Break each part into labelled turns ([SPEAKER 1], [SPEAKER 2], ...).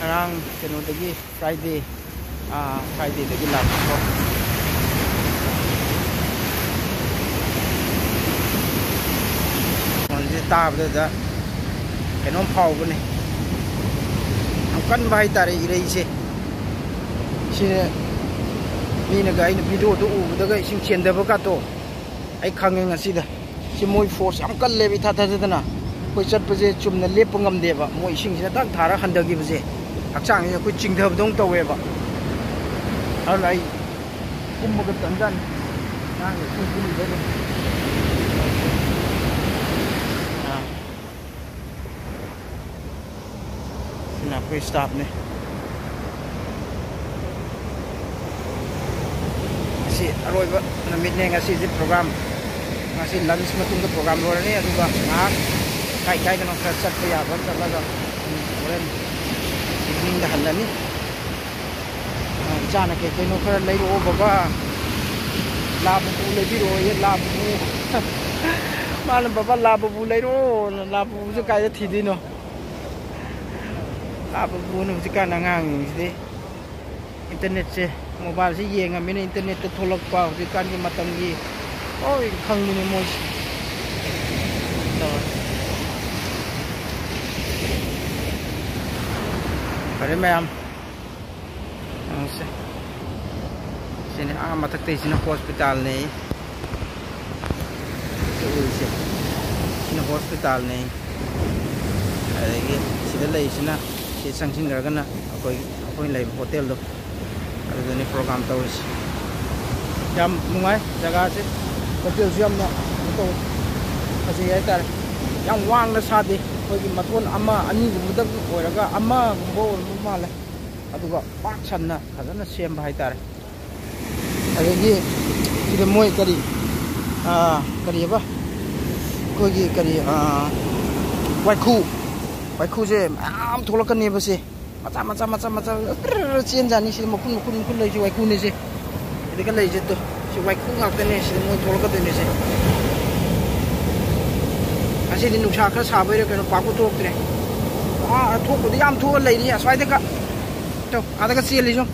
[SPEAKER 1] ngarang kenodagi Friday dagi lapko onse tabda kenom phawbane amkan bai tare irei se sine mina ga ina video do udaga ising chendaba ka to ai khange ngasi da si moi force am kal lebi tha dana koi chat paje chumna lep ngam deba moi ising sina tak thara handagi baje akchang ni koi chingdab dong tawe ba alai kumma tandan nang kuni ba na koi stop ne si aroi ba na midne ngasi ji program ngasi lunch matung ke program lo ni aduga ngak kai kana chat pa ya ba chala oren evening da halani chana ke no khara lai ro baba labu le bi ro ye labu malam baba labu lai ro labu ju kai da thi di no labu no ji kana ngang ji internet se mobile se ye ngam ni internet to tholok pa ji kan gi matam gi oi khang ni mo pare ma'am sini matak te sini hospital ne sini hospital ne adagi sida lei sina si sangsing garagana akoi lei hotel do adani program tawis jam nungai jaga se hotel jam na to asi ai tar yang wang la sade koi maton ama ani gumda oiraga ama gumbo mala aduga pak sanna khazana sem bhai tar adagi sida moi kari ba koi kari waiku je am tholakan ne base macha chen jani si mukun lai si waiku ne se idika lai je to si waiku ngak ne si moi tholakan ne se asi din nuksa khara sabai re kano paku tok tre thok di am thok lai ri aswai de ka to adaga cheli jo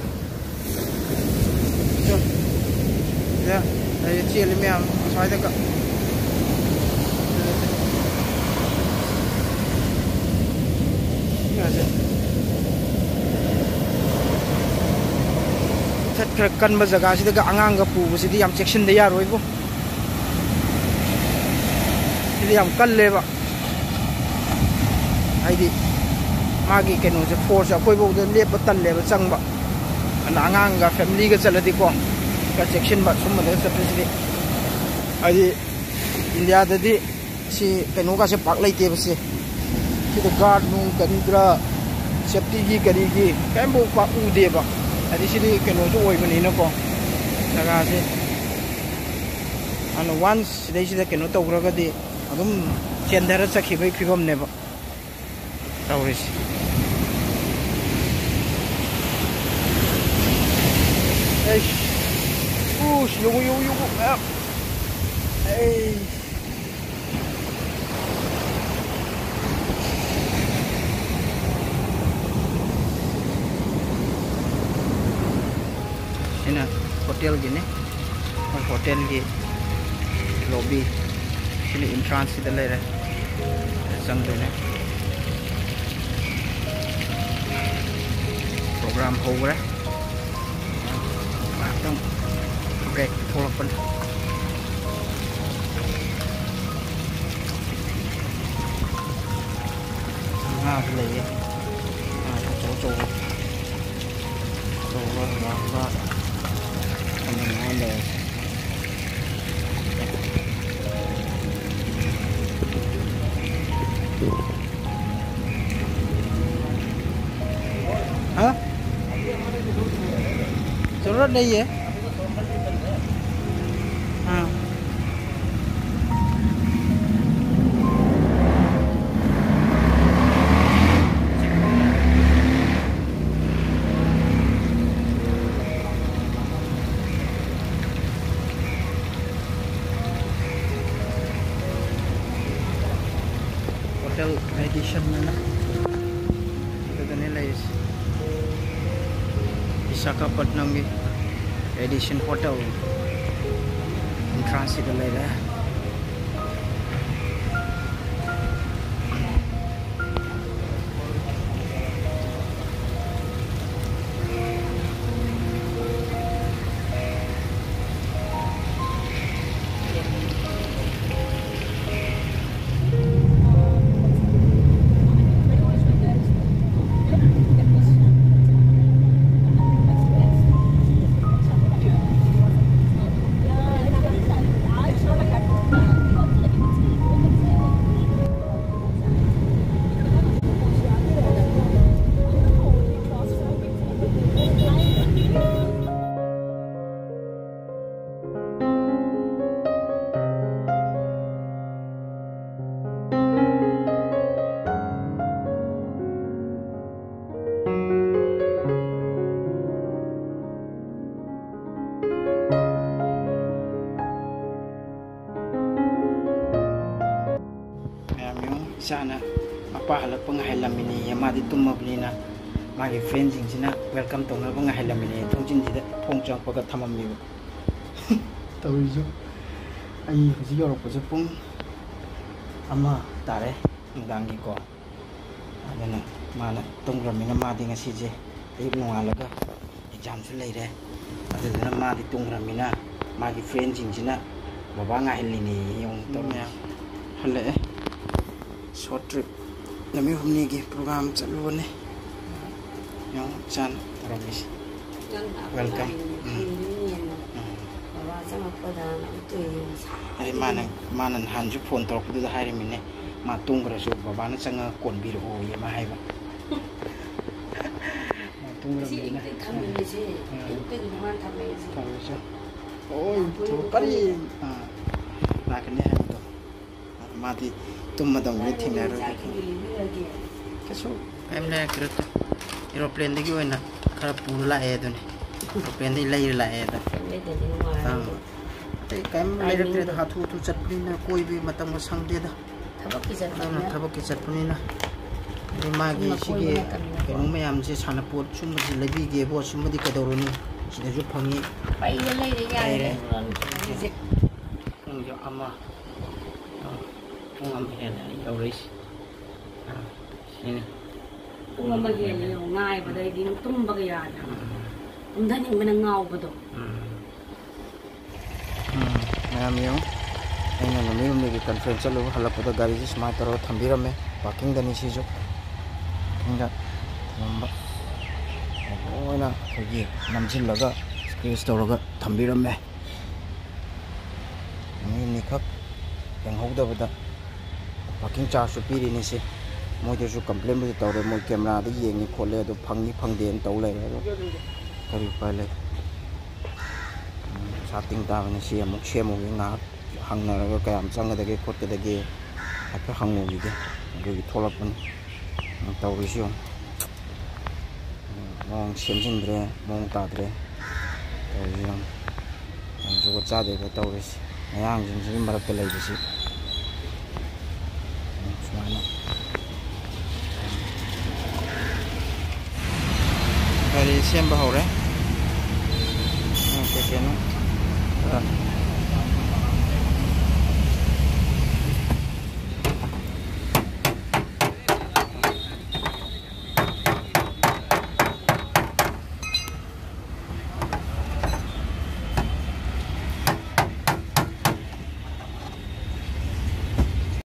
[SPEAKER 1] ya ai cheli me am aswai de ka thật cần mà jaga sida ga angang ga pu sidi yam section da ya roi bo sidi yam kal le ba ai di magi kenu se force akoi bo de le ba tan le ba chang ba ana angang ga family ga chaladi ko ka section ba sum da sa sidi ai di india da di si kenu ga se pak lai te ba se sida guard nung kan dra safety gi kari gi kai bo pa u de ba adi sini keno jo oi bani na ko jaga se ano once dei sida keno to gra ga di adum chendara sakhi bai phibam ne ba tawris eish ush yo ei ini hotel gini hotel ki lobby sini entrance kita lere sang dene program ho re tong break follow pen le chỗ ada hả chỗ rất đây vậy hotel edition mana itu kan nilai Visakhapatnam ki Radisson Hotel entrance ida leire. Sana apa halak pengahilam ini ya madi tumma bnina magi friends sina welcome to nga pengahilam ini thongjin jida thongchang paga thamammi tawiju ai huji yorok pa pung ama tare ndangi ko adana mana tungramina madi ngasi je ayub nongalaga exam su leire adana madi tungramina magi friends sina baba nga helini yung tomya hale short trip nami humni ki program chalu ne yang chan ramesh welcome baba sama pada itu hari mana hanju phone tor ku da hari minne ma tungra su baba na changa kon bi ro ye ma hai ba ma tungra bi na kami ne je te ni man thamne je kawo oi to kari na kane ha to ma di तुम मदंग में थी ना रोज़ कैसो एमने करत aeroplane देखिए वो ना खराब पूरा है तो नहीं एरोप्लेन दे लाइर लाए तो हाँ तो कैम लाइर तेरे तो हाथों तो चटपटी ना कोई भी मतंग वो संग दे दा थबक की चटपटी ना ये मागी इसी के में हम से छाना पोट चुम से लबी के वो चुम दी कदरोनी जिधर जो फंगी पाई ये लाइर यार जो अम्मा Ungam hela yauris ini ungam hela yung ngai pada di tum bagaya undan yung menangau betul yung ini nami umni conference lalu halap pada gari sih semua taruh thambiram me parking dani sih jo enggak nambah oh na lagi namjil laga space taruh laga thambiram me ini kap yang hok dah pada parking charge piri ni se moi de ju complain bu taw re moi camera de yeng ni khole do phangni phangden taw le ro kari pa le setting ta ni se amuk shemu nga hangna ra ka am chang da ge khot da ge apha hangu gi de gi tholap pan taw ri siom mong semjin dre mong ta dre taw yam ju ko cha de taw ri ayang jin jin mar pe lai ji dari siang bahore, oke,